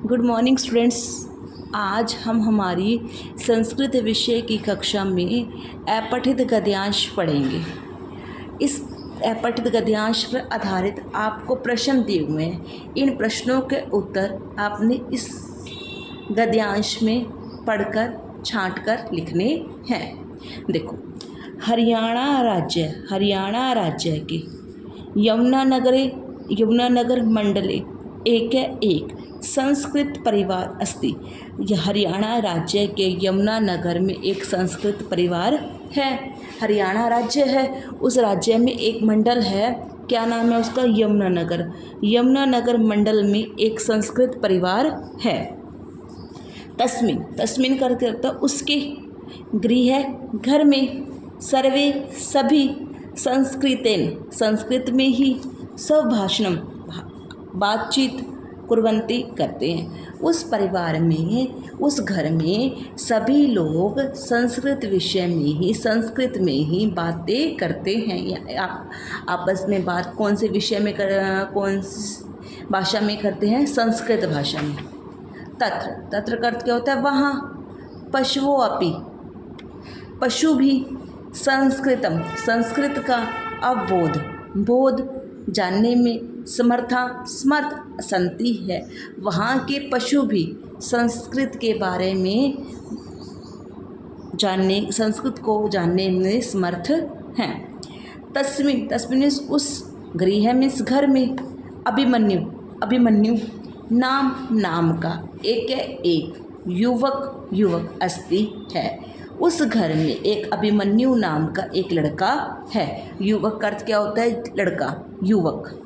Good morning students. आज हम हमारी संस्कृत विषय की कक्षा में अपठित गद्यांश पढ़ेंगे। इस अपठित गद्यांश पर आधारित आपको प्रश्न दिए हुए हैं। इन प्रश्नों के उत्तर आपने इस गद्यांश में पढ़कर छांटकर लिखने हैं। देखो, हरियाणा राज्य के यमुनानगर मंडले एक संस्कृत परिवार अस्ति। यह हरियाणा राज्य के यमुनानगर में एक संस्कृत परिवार है। हरियाणा राज्य है, उस राज्य में एक मंडल है। क्या नाम है उसका? यमुनानगर। यमुनानगर मंडल में एक संस्कृत परिवार है। तस्मिन करके होता उसके, गृह है घर में, सर्वे सभी, संस्कृत में ही, स्वभाषणम बातचीत कुर्वन्ति करते हैं। उस परिवार में, उस घर में सभी लोग संस्कृत में ही बातें करते हैं। आप आपस में बात कौन से विषय में कौन सी भाषा में करते हैं? संस्कृत भाषा में। तत्र का अर्थ क्या होता है? वहाँ। पशु भी, संस्कृत का बोध जानने में, समर्थ संति है। वहाँ के पशु भी संस्कृत के बारे में संस्कृत को जानने में समर्थ हैं। तस्मिन उस, गृह में घर में, अभिमन्यु नाम का एक युवक अस्ति है। उस घर में एक अभिमन्यु नाम का एक लड़का है। युवक का अर्थ क्या होता है? लड़का, युवक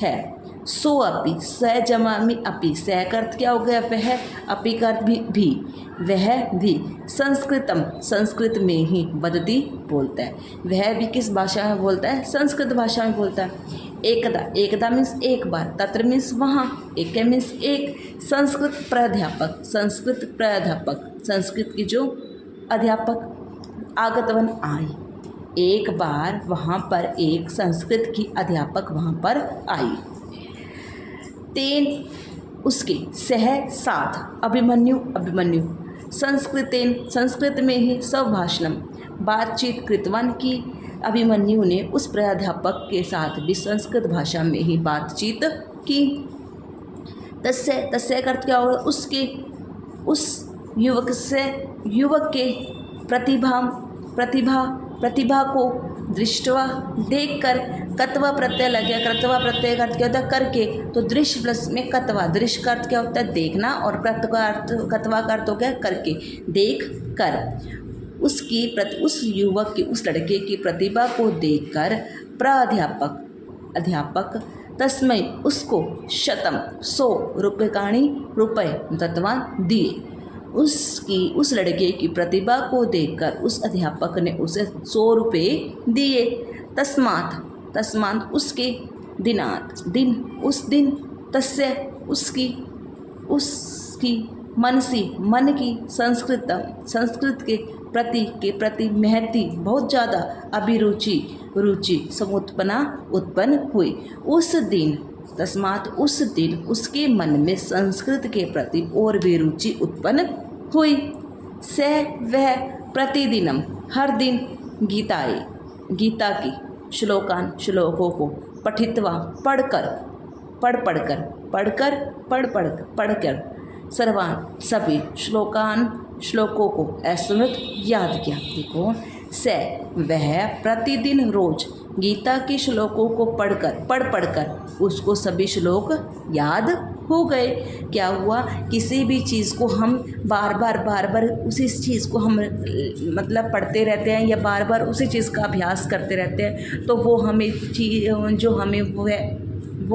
है। सो अपि, स जमा में अपि, स का अर्थ क्या हो गया? वह, अपि का अर्थ भी, वह भी संस्कृत में ही वदति बोलता है। वह भी किस भाषा में बोलता है? संस्कृत भाषा में बोलता है। एकदा मीन्स एक बार, तत्र मीन्स वहाँ, एक मीन्स एक, संस्कृत प्राध्यापक, संस्कृत की जो अध्यापक, आगतवन आए। एक बार वहाँ पर एक संस्कृत की अध्यापक वहाँ पर आई। तेन उसके, सह साथ, अभिमन्यु संस्कृत में ही स्वभाषणम बातचीत कृतवान की। अभिमन्यु ने उस प्राध्यापक के साथ भी संस्कृत भाषा में ही बातचीत की। तस्य का अर्थ क्या होगा? उसके, उस युवक के प्रतिभा को दृष्टवा देखकर, कत्वा प्रत्यय लग गया। कत्वा प्रत्यय का अर्थ क्या होता है? करके। तो दृश्य प्लस में कत्वा, दृश्य का अर्थ क्या होता है? देखना, और कत्वा का अर्थ हो गया करके, देख कर। उस युवक की, उस लड़के की प्रतिभा को देखकर अध्यापक तस्मै उसको 100 रुपये दत्तवान दिए। उस लड़के की प्रतिभा को देखकर उस अध्यापक ने उसे 100 रुपये दिए। तस्मात् उसके, उस दिन, तस्य उसकी मन की, संस्कृत के प्रति महती बहुत ज़्यादा रुचि उत्पन्न हुई। तस्मात् उस दिन उसके मन में संस्कृत के प्रति और भी रुचि उत्पन्न हुई। वह प्रतिदिनम, हर दिन, गीता की श्लोकों को पठित्वा पढ़कर सर्वान सभी श्लोकों को असमृत याद किया। देखो, वह प्रतिदिन रोज गीता के श्लोकों को पढ़कर उसको सभी श्लोक याद हो गए। क्या हुआ? किसी भी चीज़ को हम बार बार उसी चीज़ को हम मतलब पढ़ते रहते हैं या बार बार उसी चीज़ का अभ्यास करते रहते हैं, तो वो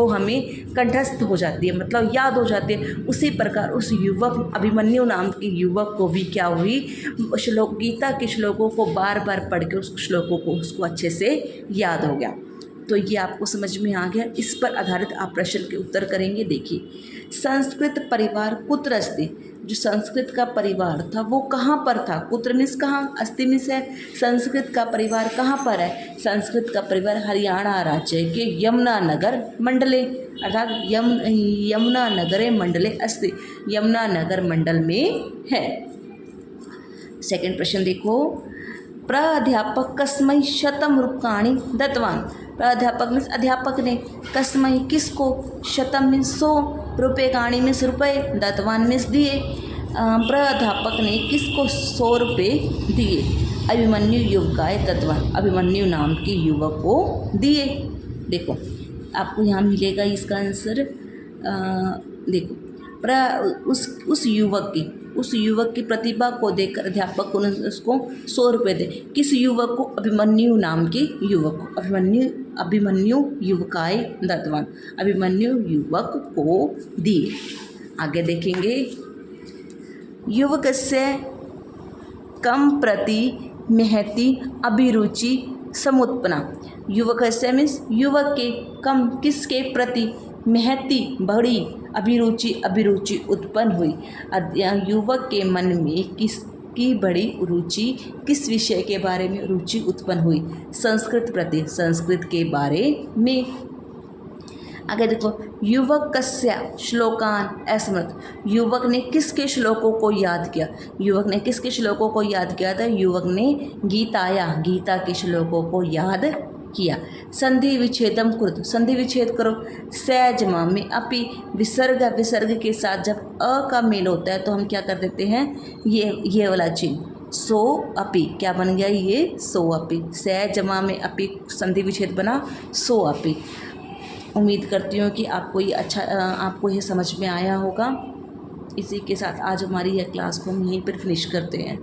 हमें कंठस्थ हो जाती है, मतलब याद हो जाती है। उसी प्रकार उस युवक, अभिमन्यु नाम के युवक को भी क्या हुई? गीता के श्लोकों को बार बार पढ़ के उस श्लोकों को उसको अच्छे से याद हो गया। तो ये आपको समझ में आ गया। इस पर आधारित आप प्रश्न के उत्तर करेंगे। देखिए, संस्कृत परिवार कुत्र अस्ति, जो संस्कृत का परिवार था वो कहाँ पर था। कुत्र मीन्स कहाँ, अस्ति मीन्स है। संस्कृत का परिवार कहाँ पर है, संस्कृत का परिवार हरियाणा राज्य के यमुनानगर मंडले अर्थात यमुनानगरे मंडले अस्ति, यमुनानगर मंडल में है। सेकंड प्रश्न देखो, प्राध्यापक कस्मै शतम रूप्यकाणि दत्तवान। प्राध्यापक मीन्स अध्यापक ने, कस्मै किसको, शतम मीन्स 100, रूप्यकाणि मीन्स रुपये, दत्तवान मीन्स दिए। प्राध्यापक ने किसको 100 रुपये दिए, अभिमन्यु युवकाय दत्तवान, अभिमन्यु नाम के युवक को दिए। देखो आपको यहाँ मिलेगा इसका आंसर। देखो उस युवक की प्रतिभा को देखकर अध्यापक ने उसको 100 रुपये दे। किस युवक को, अभिमन्यु नाम के युवक को, अभिमन्यु युवकाय दत्तवान, अभिमन्यु युवक को दिए। आगे देखेंगे, युवकस्य कम प्रति महती अभिरुचि समुत्पन्ना। युवकस्य मीन्स युवक के, कम किसके प्रति, महती बड़ी, अभिरुचि उत्पन्न हुई। युवक के मन में किसकी बड़ी रुचि, किस विषय के बारे में रुचि उत्पन्न हुई, संस्कृत प्रति, संस्कृत के बारे में। आगे देखो, युवक कस्य श्लोकान अस्मृत। युवक ने किसके श्लोकों को याद किया, युवक ने किसके श्लोकों को याद किया था, युवक ने गीता के श्लोकों को याद किया। संधि विच्छेदम कुरुत, संधि विच्छेद करो। सैजमा में अपि, विसर्ग के साथ जब अ का मेल होता है तो हम क्या कर देते हैं, ये वाला चिन्ह, सो अपि, क्या बन गया ये, सो अपि। सैजमा में अपि संधि विच्छेद बना, सो अपि। उम्मीद करती हूँ कि आपको ये समझ में आया होगा। इसी के साथ आज हमारी यह क्लास को हम यहीं पर फिनिश करते हैं।